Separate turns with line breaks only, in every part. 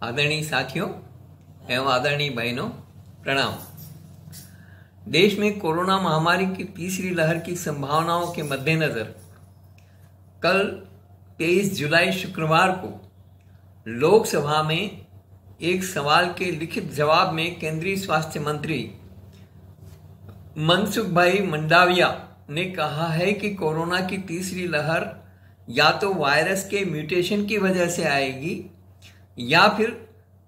आदरणीय साथियों एवं आदरणीय बहनों, प्रणाम। देश में कोरोना महामारी की तीसरी लहर की संभावनाओं के मद्देनजर कल 23 जुलाई शुक्रवार को लोकसभा में एक सवाल के लिखित जवाब में केंद्रीय स्वास्थ्य मंत्री मनसुख भाई मंडाविया ने कहा है कि कोरोना की तीसरी लहर या तो वायरस के म्यूटेशन की वजह से आएगी या फिर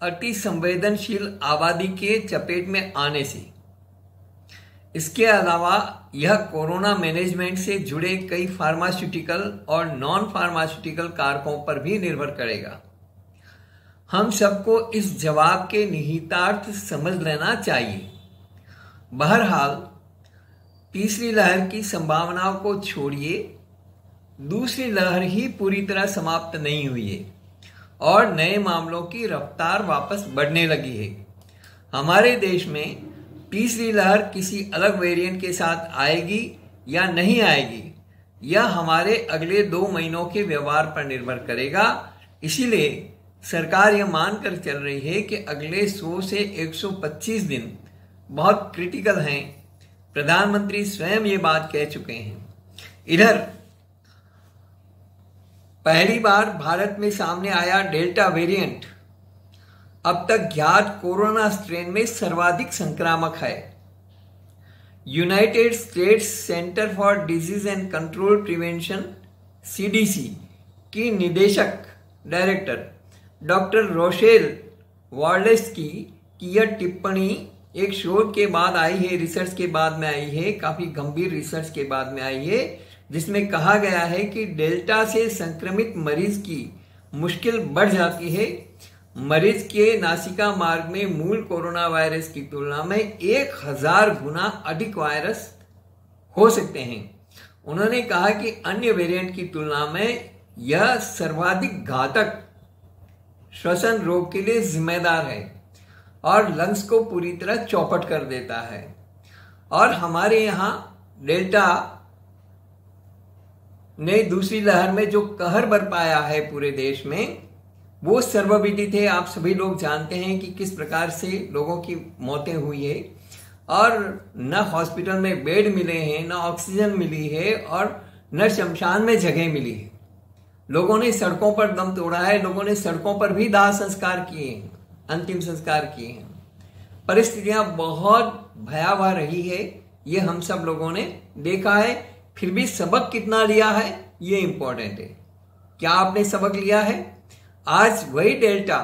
अति संवेदनशील आबादी के चपेट में आने से। इसके अलावा यह कोरोना मैनेजमेंट से जुड़े कई फार्मास्यूटिकल और नॉन फार्मास्यूटिकल कारकों पर भी निर्भर करेगा। हम सबको इस जवाब के निहितार्थ समझ लेना चाहिए। बहरहाल तीसरी लहर की संभावनाओं को छोड़िए, दूसरी लहर ही पूरी तरह समाप्त नहीं हुई है और नए मामलों की रफ्तार वापस बढ़ने लगी है। हमारे देश में तीसरी लहर किसी अलग वेरिएंट के साथ आएगी या नहीं आएगी, यह हमारे अगले 2 महीनों के व्यवहार पर निर्भर करेगा। इसीलिए सरकार यह मानकर चल रही है कि अगले 100 से 125 दिन बहुत क्रिटिकल हैं। प्रधानमंत्री स्वयं ये बात कह चुके हैं। इधर पहली बार भारत में सामने आया डेल्टा वेरिएंट अब तक ज्ञात कोरोना स्ट्रेन में सर्वाधिक संक्रामक है। United states centre for disease and control prevention CDC की निदेशक डायरेक्टर डॉक्टर रोशेल वाल्डेस्की की यह टिप्पणी एक शोध के बाद आई है, रिसर्च के बाद में आई है, काफी गंभीर रिसर्च के बाद में आई है, जिसमें कहा गया है कि डेल्टा से संक्रमित मरीज की मुश्किल बढ़ जाती है। मरीज के नासिका मार्ग में मूल कोरोना वायरस की तुलना में 1000 गुना अधिक वायरस हो सकते हैं। उन्होंने कहा कि अन्य वेरिएंट की तुलना में यह सर्वाधिक घातक श्वसन रोग के लिए जिम्मेदार है और लंग्स को पूरी तरह चौपट कर देता है। और हमारे यहाँ डेल्टा ने दूसरी लहर में जो कहर बरपाया है पूरे देश में, वो सर्वविदित है। आप सभी लोग जानते हैं कि किस प्रकार से लोगों की मौतें हुई है और न हॉस्पिटल में बेड मिले हैं, न ऑक्सीजन मिली है और न शमशान में जगह मिली है। लोगों ने सड़कों पर दम तोड़ा है, लोगों ने सड़कों पर भी दाह संस्कार किए हैं, अंतिम संस्कार किए हैं। परिस्थितियां बहुत भयावह रही है, ये हम सब लोगों ने देखा है। फिर भी सबक कितना लिया है ये इंपॉर्टेंट है। क्या आपने सबक लिया है? आज वही डेल्टा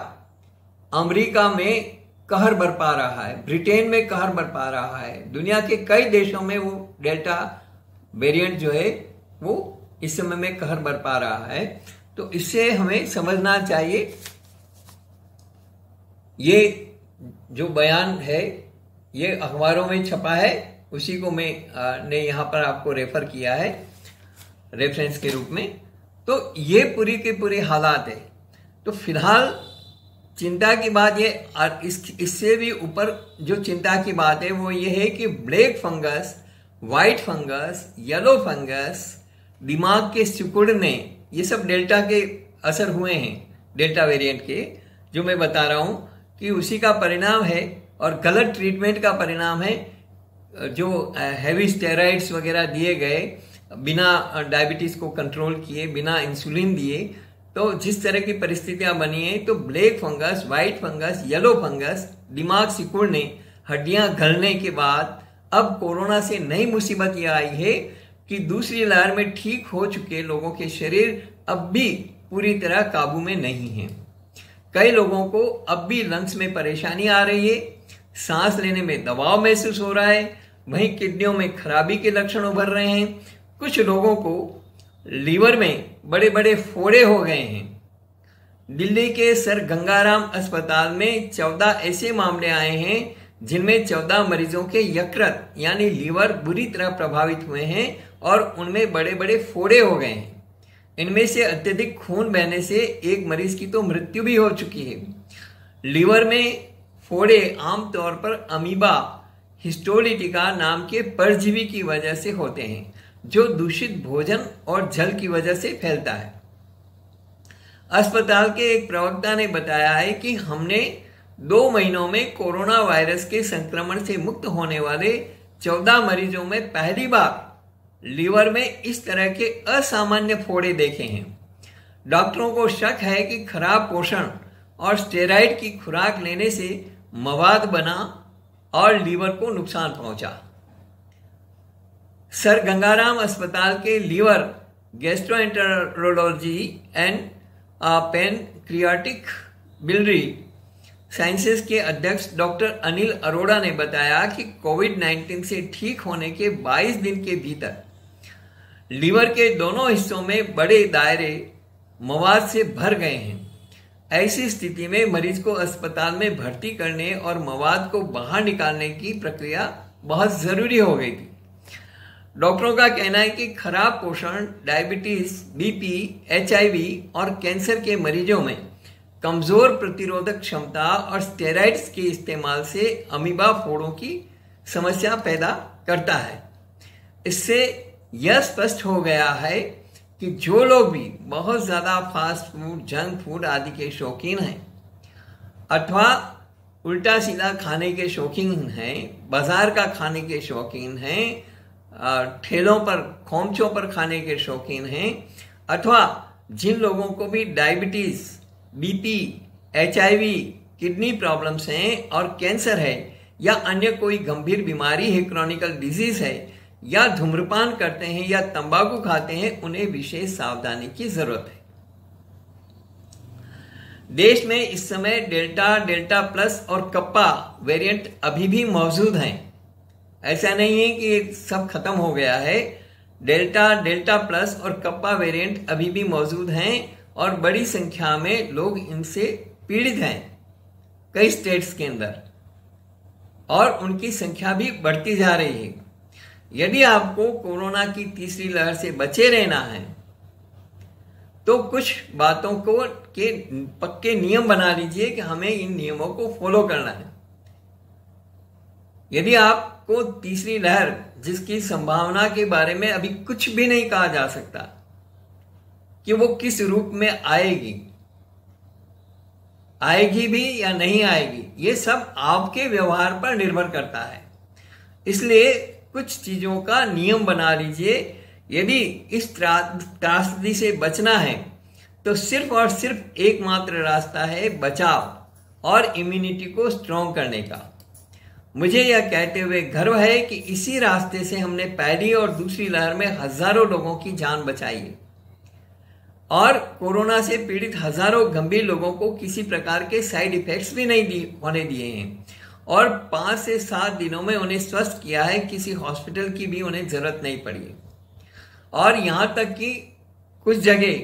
अमेरिका में कहर बरपा रहा है, ब्रिटेन में कहर बरपा रहा है, दुनिया के कई देशों में वो डेल्टा वेरिएंट जो है वो इस समय में कहर बरपा रहा है। तो इससे हमें समझना चाहिए। ये जो बयान है ये अखबारों में छपा है, उसी को मैं यहाँ पर आपको रेफर किया है रेफरेंस के रूप में। तो ये पूरी के पूरे हालात है। तो फिलहाल चिंता की बात ये, इससे भी ऊपर जो चिंता की बात है वो ये है कि black fungus, white fungus, yellow fungus, दिमाग के सिकुड़ने, ये सब डेल्टा के असर हुए हैं, डेल्टा वेरिएंट के, जो मैं बता रहा हूं कि उसी का परिणाम है और गलत ट्रीटमेंट का परिणाम है। जो हैवी स्टेरॉइड्स वगैरह दिए गए, बिना डायबिटीज को कंट्रोल किए, बिना इंसुलिन दिए, तो जिस तरह की परिस्थितियां बनी है, तो black fungus, white fungus, yellow fungus, दिमाग सिकुड़ने, हड्डियां गलने के बाद अब कोरोना से नई मुसीबत यह आई है कि दूसरी लहर में ठीक हो चुके लोगों के शरीर अब भी पूरी तरह काबू में नहीं है। कई लोगों को अब भी लंग्स में परेशानी आ रही है, सांस लेने में दबाव महसूस हो रहा है, वहीं किडनियों में खराबी के लक्षण उभर रहे हैं। कुछ लोगों को लीवर में बड़े बड़े फोड़े हो गए हैं। दिल्ली के सर गंगाराम अस्पताल में 14 ऐसे मामले आए हैं जिनमें 14 मरीजों के यकृत यानी लीवर बुरी तरह प्रभावित हुए हैं और उनमें बड़े बड़े फोड़े हो गए हैं। इनमें से अत्यधिक खून बहने से एक मरीज की तो मृत्यु भी हो चुकी है। लीवर में फोड़े आमतौर पर अमीबा हिस्टोलिटिका नाम के परजीवी की वजह से होते हैं, जो दूषित भोजन और जल की वजह से फैलता है। अस्पताल के एक प्रवक्ता ने बताया है कि हमने 2 महीनों में कोरोना वायरस के संक्रमण से मुक्त होने वाले 14 मरीजों में पहली बार लीवर में इस तरह के असामान्य फोड़े देखे हैं। डॉक्टरों को शक है कि खराब पोषण और स्टेरॉइड की खुराक लेने से मवाद बना और लीवर को नुकसान पहुंचा। सर गंगाराम अस्पताल के liver gastroenterology and pancreatic biliary sciences के अध्यक्ष डॉक्टर अनिल अरोड़ा ने बताया कि कोविड-19 से ठीक होने के 22 दिन के भीतर लीवर के दोनों हिस्सों में बड़े दायरे मवाद से भर गए हैं। ऐसी स्थिति में मरीज को अस्पताल में भर्ती करने और मवाद को बाहर निकालने की प्रक्रिया बहुत जरूरी हो गई थी। डॉक्टरों का कहना है कि खराब पोषण, डायबिटीज, बीपी, एचआईवी और कैंसर के मरीजों में कमजोर प्रतिरोधक क्षमता और स्टेरॉइड्स के इस्तेमाल से अमीबा फोड़ों की समस्या पैदा करता है। इससे यह स्पष्ट हो गया है कि जो लोग भी बहुत ज्यादा फास्ट फूड, जंक फूड आदि के शौकीन हैं अथवा उल्टा सीधा खाने के शौकीन हैं, बाजार का खाने के शौकीन हैं, ठेलों पर, खोमचों पर खाने के शौकीन हैं, अथवा जिन लोगों को भी diabetes, BP, HIV, kidney problems हैं और कैंसर है या अन्य कोई गंभीर बीमारी है, क्रॉनिकल डिजीज है, या धूम्रपान करते हैं या तंबाकू खाते हैं, उन्हें विशेष सावधानी की जरूरत है। देश में इस समय डेल्टा, डेल्टा प्लस और कप्पा वेरिएंट अभी भी मौजूद हैं। ऐसा नहीं है कि सब खत्म हो गया है। डेल्टा, डेल्टा प्लस और कप्पा वेरिएंट अभी भी मौजूद हैं और बड़ी संख्या में लोग इनसे पीड़ित हैं कई स्टेट्स के अंदर, और उनकी संख्या भी बढ़ती जा रही है। यदि आपको कोरोना की तीसरी लहर से बचे रहना है तो कुछ बातों को के पक्के नियम बना लीजिए कि हमें इन नियमों को फॉलो करना है। यदि आपको तीसरी लहर, जिसकी संभावना के बारे में अभी कुछ भी नहीं कहा जा सकता कि वो किस रूप में आएगी भी या नहीं आएगी, ये सब आपके व्यवहार पर निर्भर करता है। इसलिए कुछ चीजों का नियम बना लीजिए। यदि इस त्रासदी से बचना है तो सिर्फ और सिर्फ एकमात्र रास्ता है बचाव और इम्यूनिटी को स्ट्रॉन्ग करने का। मुझे यह कहते हुए गर्व है कि इसी रास्ते से हमने पहली और दूसरी लहर में हजारों लोगों की जान बचाई है और कोरोना से पीड़ित हजारों गंभीर लोगों को किसी प्रकार के साइड इफेक्ट्स भी नहीं होने दिए हैं और 5 से 7 दिनों में उन्हें स्वस्थ किया है। किसी हॉस्पिटल की भी उन्हें जरूरत नहीं पड़ी है। और यहां तक कि कुछ जगह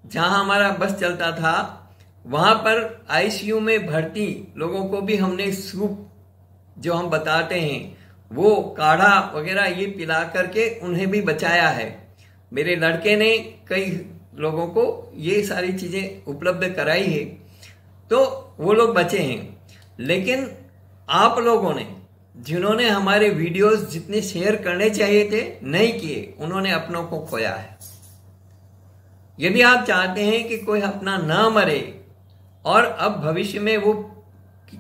जहां हमारा बस चलता था वहां पर आईसीयू में भर्ती लोगों को भी हमने सूप, जो हम बताते हैं, वो काढ़ा वगैरह ये पिला करके उन्हें भी बचाया है। मेरे लड़के ने कई लोगों को ये सारी चीजें उपलब्ध कराई है, तो वो लोग बचे हैं। लेकिन आप लोगों ने, जिन्होंने हमारे वीडियोस जितने शेयर करने चाहिए थे नहीं किए, उन्होंने अपनों को खोया है। यदि आप चाहते हैं कि कोई अपना ना मरे और अब भविष्य में वो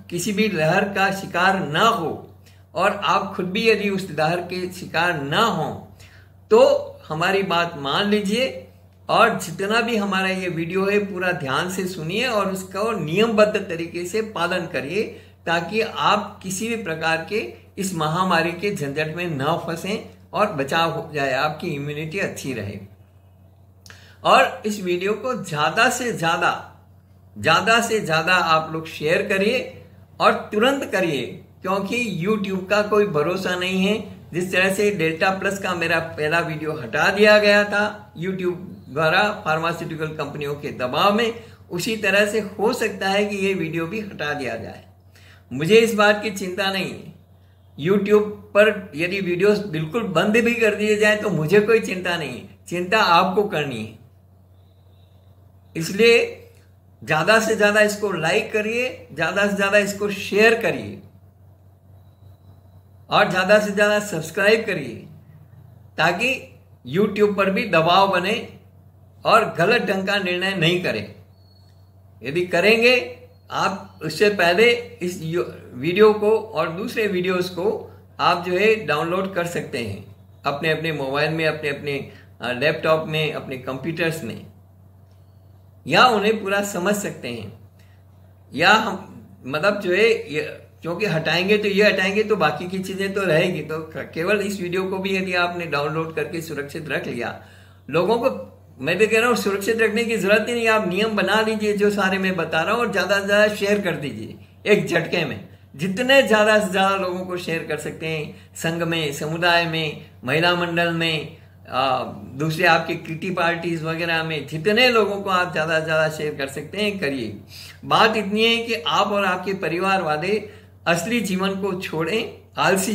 किसी भी लहर का शिकार ना हो और आप खुद भी यदि उस लहर के शिकार ना हो, तो हमारी बात मान लीजिए और जितना भी हमारा ये वीडियो है पूरा ध्यान से सुनिए और उसका नियमबद्ध तरीके से पालन करिए, ताकि आप किसी भी प्रकार के इस महामारी के झंझट में न फंसें और बचाव हो जाए, आपकी इम्यूनिटी अच्छी रहे। और इस वीडियो को ज्यादा से ज्यादा आप लोग शेयर करिए और तुरंत करिए, क्योंकि YouTube का कोई भरोसा नहीं है। जिस तरह से डेल्टा प्लस का मेरा पहला वीडियो हटा दिया गया था YouTube द्वारा फार्मास्यूटिकल कंपनियों के दबाव में, उसी तरह से हो सकता है कि ये वीडियो भी हटा दिया जाए। मुझे इस बात की चिंता नहीं है। YouTube पर यदि वीडियोस बिल्कुल बंद भी कर दिए जाए तो मुझे कोई चिंता नहीं है, चिंता आपको करनी है। इसलिए ज्यादा से ज्यादा इसको लाइक करिए, ज्यादा से ज्यादा इसको शेयर करिए और ज्यादा से ज्यादा सब्सक्राइब करिए, ताकि YouTube पर भी दबाव बने और गलत ढंग का निर्णय नहीं करें। यदि करेंगे आप, उससे पहले इस वीडियो को और दूसरे वीडियोस को आप जो है डाउनलोड कर सकते हैं अपने अपने मोबाइल में, अपने अपने लैपटॉप में, अपने कंप्यूटर्स में, या उन्हें पूरा समझ सकते हैं। या हम मतलब जो है क्योंकि हटाएंगे तो ये हटाएंगे तो बाकी की चीजें तो रहेगी। तो केवल इस वीडियो को भी यदि आपने डाउनलोड करके सुरक्षित रख लिया, लोगों को मैं तो कह रहा हूँ सुरक्षित रखने की जरूरत ही नहीं, आप नियम बना लीजिए जो सारे मैं बता रहा हूँ, और ज्यादा से ज्यादा शेयर कर दीजिए एक झटके में। जितने ज्यादा से ज्यादा लोगों को शेयर कर सकते हैं, संघ में, समुदाय में, महिला मंडल में, दूसरे आपके किटी पार्टीज वगैरह में, जितने लोगों को आप ज्यादा से ज्यादा शेयर कर सकते हैं करिए। बात इतनी है कि आप और आपके परिवार वाले असली जीवन को छोड़ें, आलसी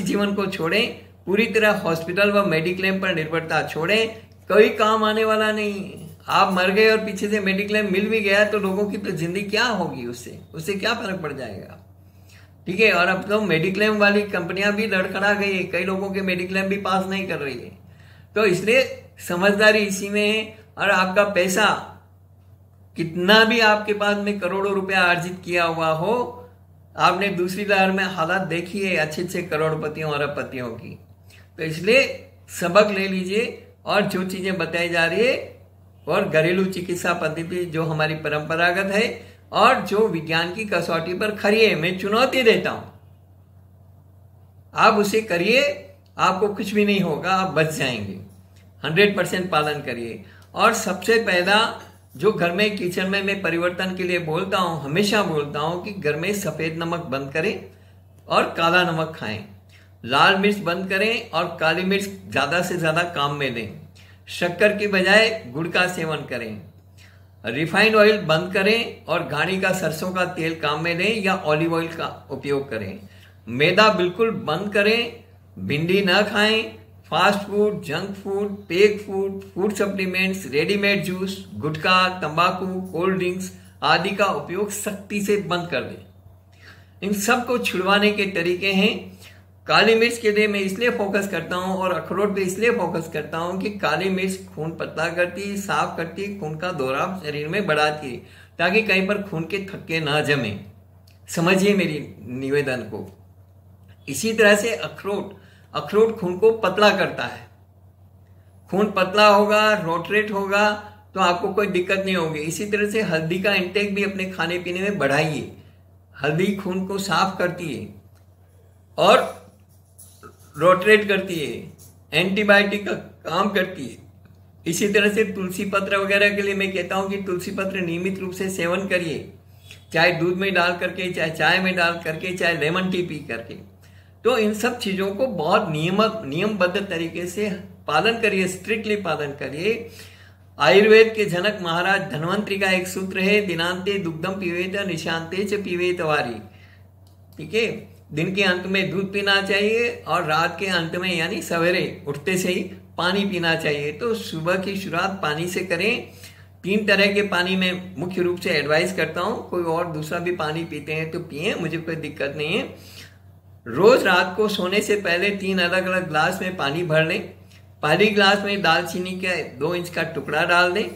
जीवन को छोड़ें, पूरी तरह हॉस्पिटल व मेडिक्लेम पर निर्भरता छोड़ें। कोई काम आने वाला नहीं। आप मर गए और पीछे से मेडिक्लेम मिल भी गया तो लोगों की तो जिंदगी क्या होगी, उससे क्या फर्क पड़ जाएगा। ठीक है। और अब तो मेडिक्लेम वाली कंपनियां भी लड़खड़ा गई है, कई लोगों के मेडिक्लेम भी पास नहीं कर रही है। तो इसलिए समझदारी इसी में है। और आपका पैसा कितना भी आपके पास में करोड़ों रुपया अर्जित किया हुआ हो, आपने दूसरी लहर में हालात देखी है अच्छे करोड़पतियों और अरबपतियों की। तो इसलिए सबक ले लीजिए, और जो चीजें बताई जा रही है और घरेलू चिकित्सा पद्धति जो हमारी परंपरागत है और जो विज्ञान की कसौटी पर खरी है, मैं चुनौती देता हूं, आप उसे करिए, आपको कुछ भी नहीं होगा, आप बच जाएंगे। 100% पालन करिए। और सबसे पहला जो घर में किचन में मैं परिवर्तन के लिए बोलता हूं, हमेशा बोलता हूं कि घर में सफेद नमक बंद करें और काला नमक खाएं। लाल मिर्च बंद करें और काली मिर्च ज्यादा से ज्यादा काम में लें। शक्कर की बजाय गुड़ का सेवन करें। रिफाइंड ऑयल बंद करें और घानी का सरसों का तेल काम में लें या ऑलिव ऑयल का उपयोग करें। मैदा बिल्कुल बंद करें। भिंडी न खाएं। Fast food, junk food, pack food, food supplements, readymade juice, गुटखा, तंबाकू, कोल्ड ड्रिंक्स आदि का उपयोग सख्ती से बंद कर दें। इन सब को छुड़वाने के तरीके हैं। काली मिर्च के लिए मैं इसलिए फोकस करता हूं और अखरोट पे इसलिए फोकस करता हूं कि काली मिर्च खून पतला करती है, साफ करती है, खून का दौरा शरीर में बढ़ाती है, ताकि कहीं पर खून के थक्के ना जमे। समझिए मेरी निवेदन को। इसी तरह से अखरोट खून को पतला करता है। खून पतला होगा, रोटरेट होगा तो आपको कोई दिक्कत नहीं होगी। इसी तरह से हल्दी का इंटेक भी अपने खाने पीने में बढ़ाइए। हल्दी खून को साफ करती है और रोटरेट करती है, एंटीबायोटिक का काम करती है। इसी तरह से तुलसी पत्र वगैरह के लिए मैं कहता हूं कि तुलसी पत्र नियमित रूप से सेवन करिए, चाहे दूध में डाल करके, चाहे चाय में डाल करके, चाहे लेमन टी पी करके। तो इन सब चीजों को बहुत नियमबद्ध तरीके से पालन करिए, स्ट्रिक्टली पालन करिए। आयुर्वेद के जनक महाराज धन्वंतरी का एक सूत्र है, दिनांते दुग्धम पीवेत निशांते च पीवेत वारी। ठीक है। दिन के अंत में दूध पीना चाहिए और रात के अंत में यानी सवेरे उठते से ही पानी पीना चाहिए। तो सुबह की शुरुआत पानी से करें। 3 तरह के पानी में मुख्य रूप से एडवाइस करता हूं, कोई और दूसरा भी पानी पीते हैं तो पिए, मुझे कोई दिक्कत नहीं है। रोज रात को सोने से पहले 3 अलग अलग ग्लास में पानी भर लें। पहली गिलास में दालचीनी का 2 इंच का टुकड़ा डाल दें।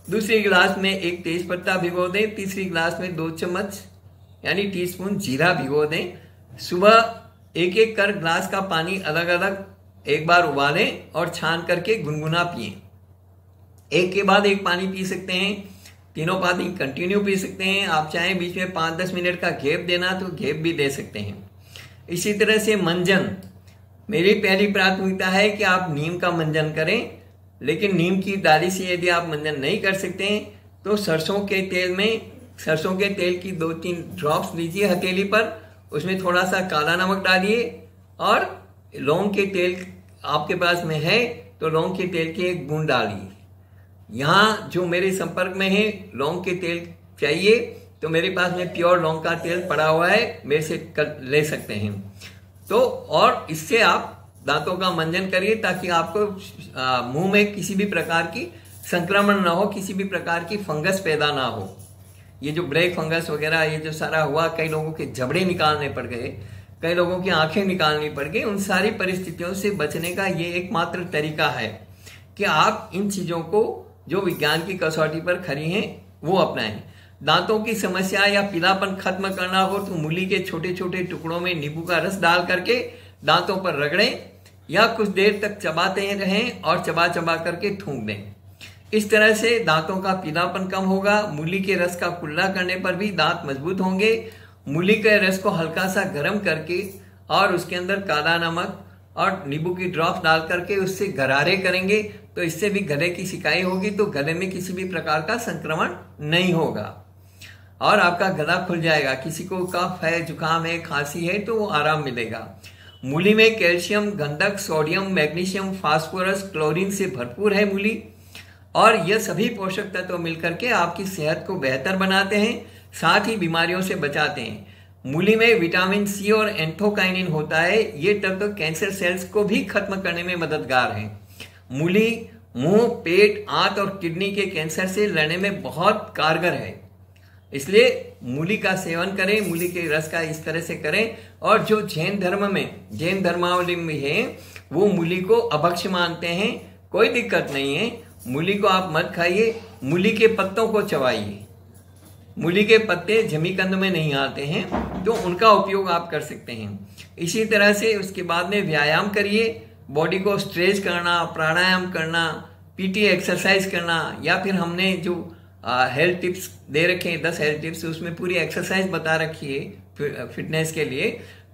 दूसरी गिलास में 1 तेज पत्ता भिगो दें। तीसरी गिलास में 2 चम्मच यानी टीस्पून जीरा भिगो दें। सुबह एक एक कर ग्लास का पानी अलग अलग एक बार उबालें और छान करके गुनगुना पिए। एक के बाद एक पानी पी सकते हैं, तीनों पानी कंटिन्यू पी सकते हैं। आप चाहें बीच में 5-10 मिनट का गैप देना तो गैप भी दे सकते हैं। इसी तरह से मंजन, मेरी पहली प्राथमिकता है कि आप नीम का मंजन करें, लेकिन नीम की डाली से यदि आप मंजन नहीं कर सकते हैं तो सरसों के तेल की 2-3 ड्रॉप्स लीजिए हथेली पर, उसमें थोड़ा सा काला नमक डालिए और लौंग के तेल आपके पास में है तो लौंग के तेल के 1 बूंद डालिए। यहाँ जो मेरे संपर्क में है लौंग के तेल चाहिए तो मेरे पास में प्योर लौंग का तेल पड़ा हुआ है, मेरे से ले सकते हैं। तो और इससे आप दांतों का मंजन करिए ताकि आपको मुंह में किसी भी प्रकार की संक्रमण ना हो, किसी भी प्रकार की फंगस पैदा ना हो। ये जो ब्लैक फंगस वगैरह ये जो सारा हुआ, कई लोगों के जबड़े निकालने पड़ गए, कई लोगों की आंखें निकालनी पड़ गई, उन सारी परिस्थितियों से बचने का ये एकमात्र तरीका है कि आप इन चीजों को जो विज्ञान की कसौटी पर खरी हैं वो अपनाएं। दांतों की समस्या या पीलापन खत्म करना हो तो मूली के छोटे छोटे टुकड़ों में नींबू का रस डाल करके दांतों पर रगड़ें या कुछ देर तक चबाते रहें और चबा चबा करके थूक दें। इस तरह से दांतों का पीलापन कम होगा। मूली के रस का कुल्ला करने पर भी दांत मजबूत होंगे। मूली के रस को हल्का सा गर्म करके और उसके अंदर काला नमक और नींबू की ड्रॉप डाल करके उससे गरारे करेंगे तो इससे भी गले की सिकाई होगी, तो गले में किसी भी प्रकार का संक्रमण नहीं होगा और आपका गला खुल जाएगा। किसी को कफ है, जुकाम है, खांसी है तो वो आराम मिलेगा। मूली में कैल्शियम, गंधक, सोडियम, मैग्नीशियम, फास्फोरस, क्लोरीन से भरपूर है मूली, और यह सभी पोषक तत्व मिलकर के आपकी सेहत को बेहतर बनाते हैं, साथ ही बीमारियों से बचाते हैं। मूली में विटामिन सी और एंथोकाइनिन होता है। ये तत्व कैंसर सेल्स को भी खत्म करने में मददगार है। मूली मुंह, पेट, आंत और किडनी के कैंसर से लड़ने में बहुत कारगर है। इसलिए मूली का सेवन करें, मूली के रस का इस तरह से करें। और जो जैन धर्म में, जैन धर्मावली में है, वो मूली को अभक्ष्य मानते हैं। कोई दिक्कत नहीं है, मूली को आप मत खाइए, मूली के पत्तों को चबाइए। मूली के पत्ते जमीकंद में नहीं आते हैं तो उनका उपयोग आप कर सकते हैं। इसी तरह से उसके बाद में व्यायाम करिए, बॉडी को स्ट्रेच करना, प्राणायाम करना, पीटी एक्सरसाइज करना, या फिर हमने जो हेल्थ टिप्स दे रखे हैं 10 हेल्थ टिप्स, उसमें पूरी एक्सरसाइज बता रखी है फिटनेस के लिए,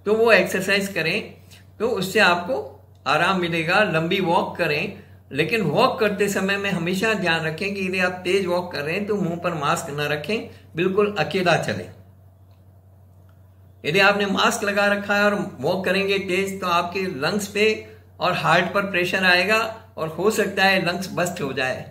तो वो एक्सरसाइज करें तो उससे आपको आराम मिलेगा। लंबी वॉक करें, लेकिन वॉक करते समय में हमेशा ध्यान रखें कि यदि आप तेज वॉक कर रहे हैं तो मुंह पर मास्क न रखें, बिल्कुल अकेला चलें। यदि आपने मास्क लगा रखा है और वॉक करेंगे तेज तो आपके लंग्स पे और हार्ट पर प्रेशर आएगा और हो सकता है लंग्स बस्ट हो जाए।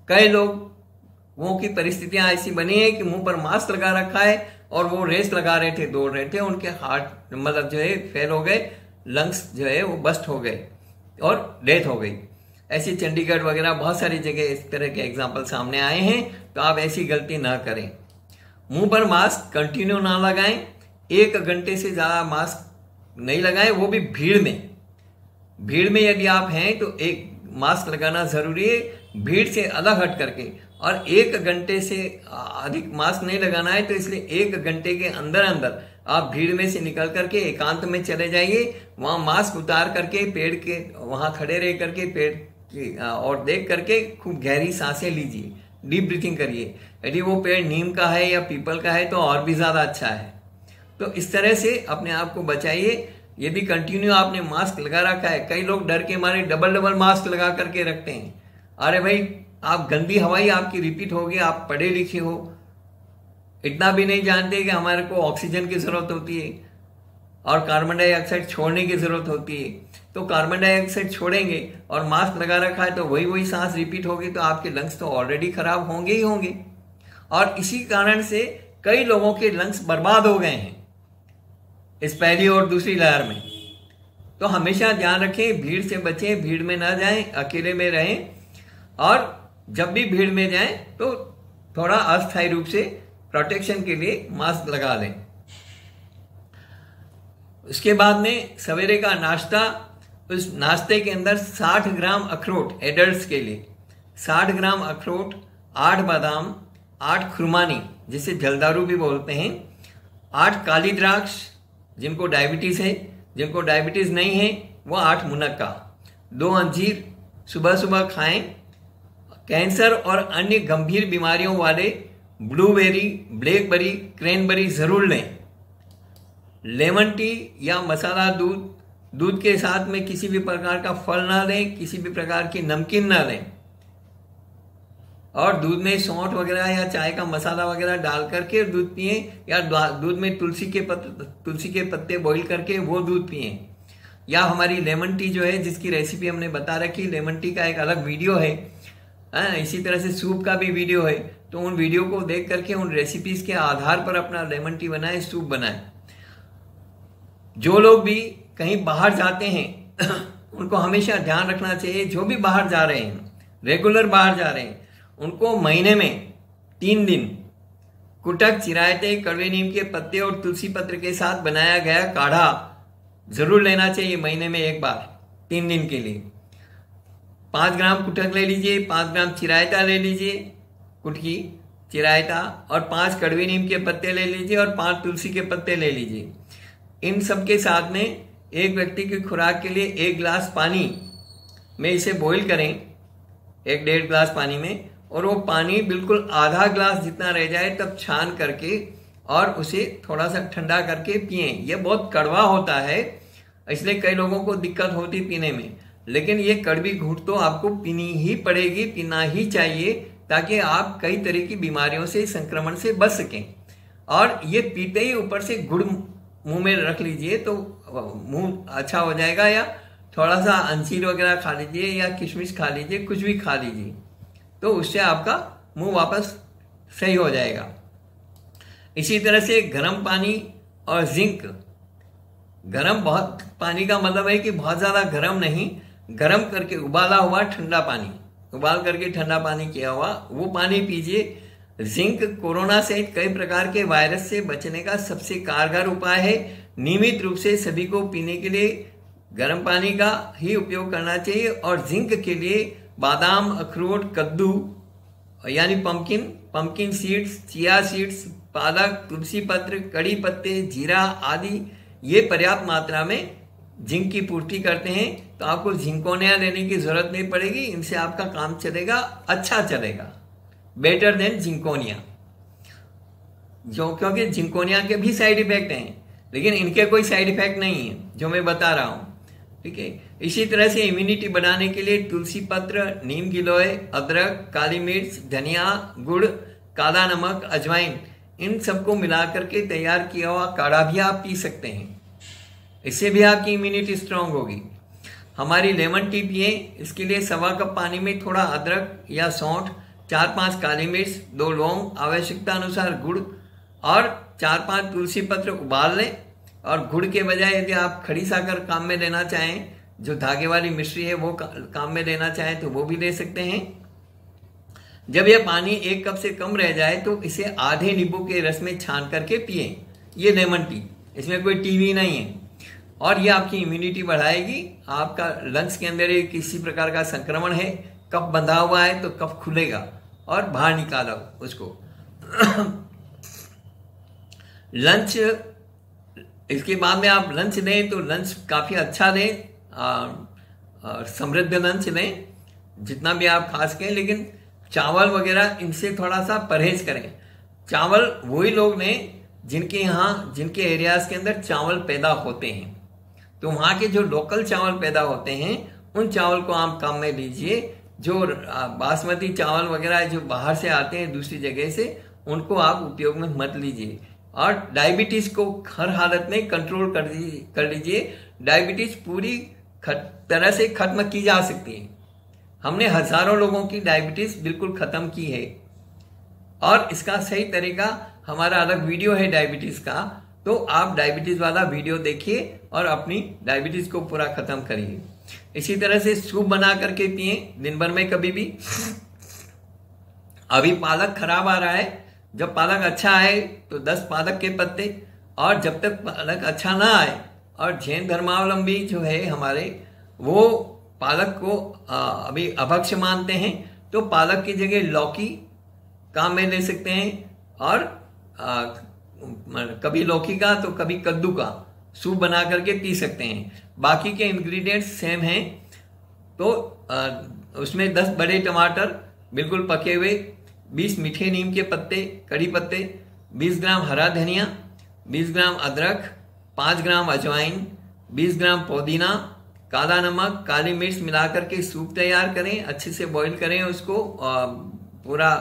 कई लोगों की परिस्थितियां ऐसी बनी है कि मुंह पर मास्क लगा रखा है और वो रेस लगा रहे थे, दौड़ रहे थे, उनके हार्ट मतलब जो है फेल हो गए, लंग्स जो है वो बस्ट हो गए और डेथ हो गई। ऐसी चंडीगढ़ वगैरह बहुत सारी जगह इस तरह के एग्जाम्पल सामने आए हैं, तो आप ऐसी गलती ना करें। मुंह पर मास्क कंटिन्यू ना लगाएं, 1 घंटे से ज्यादा मास्क नहीं लगाएं, वो भी भीड़ में। भीड़ में यदि आप हैं तो एक मास्क लगाना जरूरी है, भीड़ से अलग हट करके। और 1 घंटे से अधिक मास्क नहीं लगाना है, तो इसलिए 1 घंटे के अंदर अंदर आप भीड़ में से निकल करके एकांत में चले जाइए, वहां मास्क उतार करके पेड़ के वहां खड़े रह करके पेड़ और देख करके खूब गहरी सांसें लीजिए, डीप ब्रीथिंग करिए। यदि वो पेड़ नीम का है या पीपल का है तो और भी ज्यादा अच्छा है। तो इस तरह से अपने आप को बचाइए। यदि कंटिन्यू आपने मास्क लगा रखा है, कई लोग डर के मारे डबल मास्क लगा करके रखते हैं। अरे भाई, आप गंदी हवाई आपकी रिपीट होगी, आप पढ़े लिखे हो, इतना भी नहीं जानते कि हमारे को ऑक्सीजन की जरूरत होती है और कार्बन डाइऑक्साइड छोड़ने की जरूरत होती है। तो कार्बन डाइऑक्साइड छोड़ेंगे और मास्क लगा रखा है तो वही सांस रिपीट होगी, तो आपके लंग्स तो ऑलरेडी खराब होंगे ही होंगे। और इसी कारण से कई लोगों के लंग्स बर्बाद हो गए हैं इस पहली और दूसरी लहर में। तो हमेशा ध्यान रखें, भीड़ से बचें, भीड़ में ना जाएं, अकेले में रहें, और जब भी भीड़ में जाएं तो थोड़ा अस्थायी रूप से प्रोटेक्शन के लिए मास्क लगा लें। उसके बाद में सवेरे का नाश्ता, उस नाश्ते के अंदर 60 ग्राम अखरोट, एडल्ट्स के लिए 60 ग्राम अखरोट, 8 बादाम, 8 खुरमानी जिसे जलदारू भी बोलते हैं, 8 काली द्राक्ष जिनको डायबिटीज है, जिनको डायबिटीज नहीं है वो 8 मुनक्का, 2 अंजीर सुबह सुबह खाएं। कैंसर और अन्य गंभीर बीमारियों वाले ब्लूबेरी, ब्लैकबेरी, क्रैनबेरी जरूर लें। लेमन टी या मसाला दूध के साथ में किसी भी प्रकार का फल ना लें, किसी भी प्रकार की नमकीन ना लें, और दूध में सौंठ वगैरह या चाय का मसाला वगैरह डाल करके दूध पिए, या दूध में तुलसी के पत्ते बॉईल करके वो दूध पिए। या हमारी लेमन टी जो है, जिसकी रेसिपी हमने बता रखी, लेमन टी का एक अलग वीडियो है, इसी तरह से सूप का भी वीडियो है, तो उन वीडियो को देख करके उन रेसिपीज के आधार पर अपना लेमन टी बनाएं, सूप बनाएं। जो लोग भी कहीं बाहर जाते हैं उनको हमेशा ध्यान रखना चाहिए, जो भी बाहर जा रहे हैं, रेगुलर बाहर जा रहे हैं, उनको महीने में 3 दिन कुटक, चिरायते, कड़वे नीम के पत्ते और तुलसी पत्र के साथ बनाया गया काढ़ा जरूर लेना चाहिए, महीने में 1 बार 3 दिन के लिए। 5 ग्राम कुटक ले लीजिए, 5 ग्राम चिरायता ले लीजिए कुटकी, चिरायता और 5 कड़वी नीम के पत्ते ले लीजिए और 5 तुलसी के पत्ते ले लीजिए। इन सब के साथ में एक व्यक्ति की खुराक के लिए 1 गिलास पानी में इसे बॉईल करें, 1-1.5 गिलास पानी में, और वो पानी बिल्कुल आधा गिलास जितना रह जाए तब छान करके और उसे थोड़ा सा ठंडा करके पिएं। ये बहुत कड़वा होता है, इसलिए कई लोगों को दिक्कत होती पीने में, लेकिन ये कड़वी घूंट तो आपको पीनी ही पड़ेगी, पीना ही चाहिए, ताकि आप कई तरह की बीमारियों से, संक्रमण से बच सकें। और ये पीते ही ऊपर से गुड़ मुंह में रख लीजिए तो मुंह अच्छा हो जाएगा, या थोड़ा सा अंजीर वगैरह खा लीजिए या किशमिश खा लीजिए, कुछ भी खा लीजिए, तो उससे आपका मुंह वापस सही हो जाएगा। इसी तरह से गर्म पानी और जिंक। गर्म बहुत पानी का मतलब है कि बहुत ज्यादा गर्म नहीं, गर्म करके उबाला हुआ ठंडा पानी, उबाल करके ठंडा पानी किया हुआ वो पानी पीजिए। जिंक कोरोना सहित कई प्रकार के वायरस से बचने का सबसे कारगर उपाय है। नियमित रूप से सभी को पीने के लिए गर्म पानी का ही उपयोग करना चाहिए। और जिंक के लिए बादाम, अखरोट, कद्दू यानी पंपकिन सीड्स, चिया सीड्स, पालक, तुलसी पत्र, कड़ी पत्ते, जीरा आदि ये पर्याप्त मात्रा में जिंक की पूर्ति करते हैं। तो आपको जिंकोनिया लेने की जरूरत नहीं पड़ेगी, इनसे आपका काम चलेगा, अच्छा चलेगा, बेटर देन जिंकोनिया। क्योंकि जिंकोनिया के भी साइड इफेक्ट हैं, लेकिन इनके कोई साइड इफेक्ट नहीं है जो मैं बता रहा हूं। ठीक है। इसी तरह से इम्यूनिटी बढ़ाने के लिए तुलसी पत्र, नीम गिलोय, अदरक, काली मिर्च, धनिया, गुड़, काला नमक, अजवाइन, इन सबको मिला करके तैयार किया हुआ काढ़ा भी आप पी सकते हैं। इससे भी आपकी इम्यूनिटी स्ट्रांग होगी। हमारी लेमन टी पिए, इसके लिए 1.25 कप पानी में थोड़ा अदरक या सौंठ, 4-5 काली मिर्च, 2 लौंग, आवश्यकता अनुसार गुड़ और 4-5 तुलसी पत्र उबाल लें। और गुड़ के बजाय यदि आप खड़ी साकर काम में लेना चाहें, जो धागे वाली मिश्री है वो काम में लेना चाहें तो वो भी ले सकते हैं। जब यह पानी 1 कप से कम रह जाए तो इसे आधे नींबू के रस में छान करके पिए। ये लेमन टी, इसमें कोई टीवी नहीं है, और ये आपकी इम्यूनिटी बढ़ाएगी। आपका लंग्स के अंदर किसी प्रकार का संक्रमण है, कफ बंधा हुआ है तो कफ खुलेगा और बाहर निकालो उसको। लंच, इसके बाद में आप लंच लें तो लंच काफी अच्छा लें, समृद्ध लंच लें जितना भी आप खा सकें, लेकिन चावल वगैरह इनसे थोड़ा सा परहेज करें। चावल वही लोग लें जिनके एरियाज के अंदर चावल पैदा होते हैं, तो वहां के जो लोकल चावल पैदा होते हैं उन चावल को आप काम में लीजिए। जो बासमती चावल वगैरह जो बाहर से आते हैं दूसरी जगह से, उनको आप उपयोग में मत लीजिए। और डायबिटीज को हर हालत में कंट्रोल कर लीजिए। डायबिटीज पूरी तरह से खत्म की जा सकती है। हमने हजारों लोगों की डायबिटीज बिल्कुल खत्म की है, और इसका सही तरीका हमारा अलग वीडियो है डायबिटीज का, तो आप डायबिटीज वाला वीडियो देखिए और अपनी डायबिटीज को पूरा खत्म करिए। इसी तरह से सूप बना करके पिए दिन भर में कभी भी। अभी पालक खराब आ रहा है, जब पालक अच्छा आए तो 10 पालक के पत्ते, और जब तक पालक अच्छा ना आए, और जैन धर्मावलंबी जो है हमारे, वो पालक को अभी अभक्ष्य मानते हैं, तो पालक की जगह लौकी काम में ले सकते हैं, और कभी लौकी का तो कभी कद्दू का सूप बना करके पी सकते हैं। बाकी के इंग्रेडिएंट्स सेम हैं। तो उसमें 10 बड़े टमाटर बिल्कुल पके हुए, 20 मीठे नीम के पत्ते, कड़ी पत्ते, 20 ग्राम हरा धनिया, 20 ग्राम अदरक, 5 ग्राम अजवाइन, 20 ग्राम पुदीना, काला नमक, काली मिर्च मिलाकर के सूप तैयार करें। अच्छे से बॉईल करें उसको, पूरा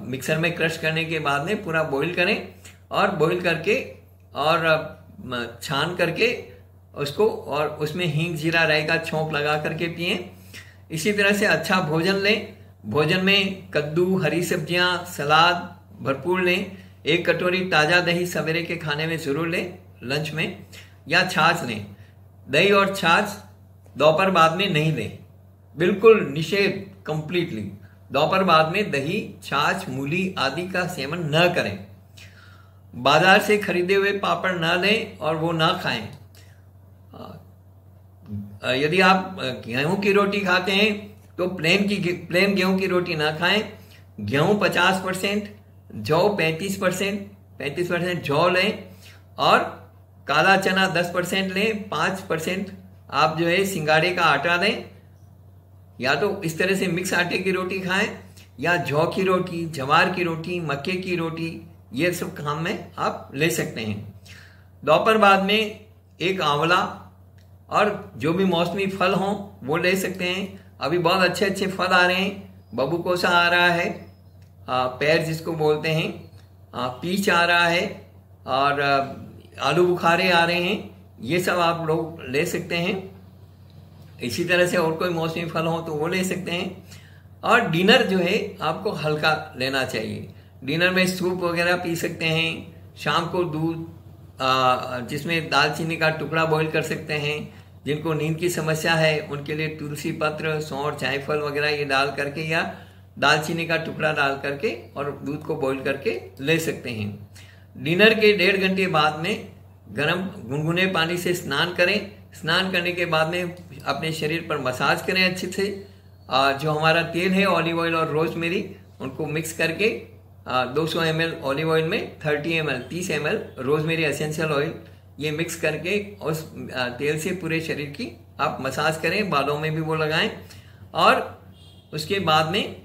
मिक्सर में क्रश करने के बाद में पूरा बॉईल करें, और बॉईल करके और छान करके उसको, और उसमें हींग, जीरा, राई का छोंक लगा करके पिएं। इसी तरह से अच्छा भोजन लें। भोजन में कद्दू, हरी सब्जियां, सलाद भरपूर लें। 1 कटोरी ताजा दही सवेरे के खाने में जरूर लें, लंच में, या छाछ लें। दही और छाछ दोपहर बाद में नहीं लें, बिल्कुल निषेध, कंप्लीटली। दोपहर बाद में दही, छाछ, मूली आदि का सेवन न करें। बाजार से खरीदे हुए पापड़ न लें और वो ना खाएं। यदि आप गेहूं की रोटी खाते हैं तो प्लेन गेहूं की रोटी ना खाएं। गेहूं 50%, जौ 35% जौ लें, और काला चना 10% लें, 5% आप जो है सिंगाड़े का आटा लें। या तो इस तरह से मिक्स आटे की रोटी खाएं, या जौ की रोटी, जवार की रोटी, मक्के की रोटी, ये सब काम में आप ले सकते हैं। दोपहर बाद में एक आंवला और जो भी मौसमी फल हों वो ले सकते हैं। अभी बहुत अच्छे अच्छे फल आ रहे हैं, बबूकोसा आ रहा है, पैर जिसको बोलते हैं, पीच आ रहा है, और आलू बुखारे आ रहे हैं। ये सब आप लोग ले सकते हैं। इसी तरह से और कोई मौसमी फल हो तो वो ले सकते हैं। और डिनर जो है आपको हल्का लेना चाहिए। डिनर में सूप वगैरह पी सकते हैं। शाम को दूध जिसमें दालचीनी का टुकड़ा बॉईल कर सकते हैं। जिनको नींद की समस्या है उनके लिए तुलसी पत्र, सौंठ, जायफल वगैरह ये डाल करके या दालचीनी का टुकड़ा डाल करके और दूध को बॉईल करके ले सकते हैं। डिनर के 1.5 घंटे बाद में गर्म गुनगुने पानी से स्नान करें। स्नान करने के बाद में अपने शरीर पर मसाज करें अच्छे से। जो हमारा तेल है ऑलिव ऑयल और रोजमेरी, उनको मिक्स करके 200 ml ऑलिव ऑयल में 30 ml रोजमेरी एसेंशियल ऑयल, ये मिक्स करके उस तेल से पूरे शरीर की आप मसाज करें। बालों में भी वो लगाएं। और उसके बाद में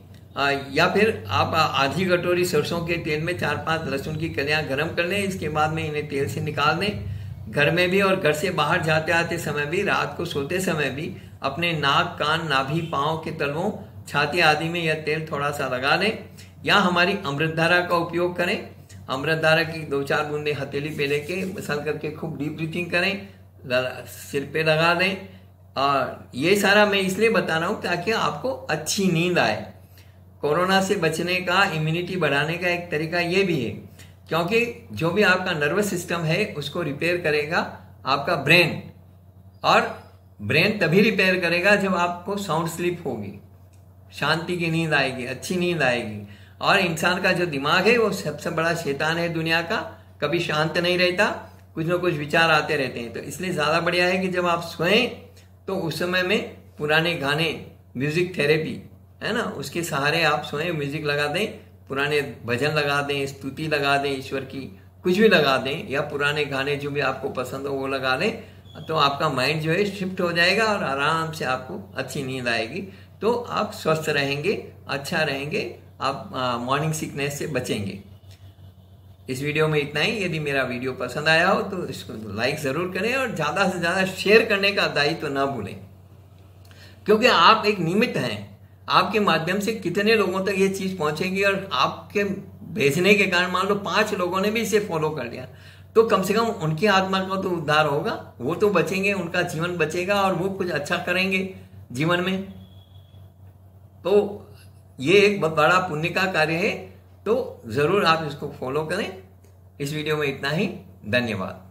या फिर आप आधी कटोरी सरसों के तेल में 4-5 लहसुन की कलियां गरम कर लें। इसके बाद में इन्हें तेल से निकाल दें। घर में भी और घर से बाहर जाते आते समय भी, रात को सोते समय भी अपने नाक, कान, नाभि, पांव के तलवों, छाती आदि में यह तेल थोड़ा सा लगा दें। या हमारी अमृतधारा का उपयोग करें। अमृतधारा की 2-4 बूंदे हथेली पे लेके मसल करके खूब डीप ब्रीथिंग करें, सिर पे लगा दें। और ये सारा मैं इसलिए बता रहा हूँ ताकि आपको अच्छी नींद आए। कोरोना से बचने का, इम्यूनिटी बढ़ाने का एक तरीका ये भी है, क्योंकि जो भी आपका नर्वस सिस्टम है उसको रिपेयर करेगा आपका ब्रेन। और ब्रेन तभी रिपेयर करेगा जब आपको साउंड स्लीप होगी, शांति की नींद आएगी, अच्छी नींद आएगी। और इंसान का जो दिमाग है वो सबसे बड़ा शैतान है दुनिया का, कभी शांत नहीं रहता, कुछ ना कुछ विचार आते रहते हैं। तो इसलिए ज़्यादा बढ़िया है कि जब आप सोएं तो उस समय में पुराने गाने, म्यूजिक थेरेपी है ना, उसके सहारे आप सोएं, म्यूजिक लगा दें, पुराने भजन लगा दें, स्तुति लगा दें ईश्वर की, कुछ भी लगा दें, या पुराने गाने जो भी आपको पसंद हो वो लगा दें। तो आपका माइंड जो है शिफ्ट हो जाएगा और आराम से आपको अच्छी नींद आएगी। तो आप स्वस्थ रहेंगे, अच्छा रहेंगे, आप मॉर्निंग सिकनेस से बचेंगे। इस वीडियो में इतना ही। यदि मेरा वीडियो पसंद आया हो तो इसको लाइक ज़रूर करें और ज़्यादा से ज़्यादा शेयर करने का दायित्व ना भूलें, क्योंकि आप एक निमित्त हैं। आपके माध्यम से कितने लोगों तक ये चीज़ पहुंचेगी, और आपके भेजने के कारण मान लो 5 लोगों ने भी इसे फॉलो कर लिया तो कम से कम उनकी आत्मा का तो उद्धार होगा, वो तो बचेंगे, उनका जीवन बचेगा और वो कुछ अच्छा करेंगे जीवन में। तो ये एक बहुत बड़ा पुण्य का कार्य है। तो ज़रूर आप इसको फॉलो करें। इस वीडियो में इतना ही। धन्यवाद।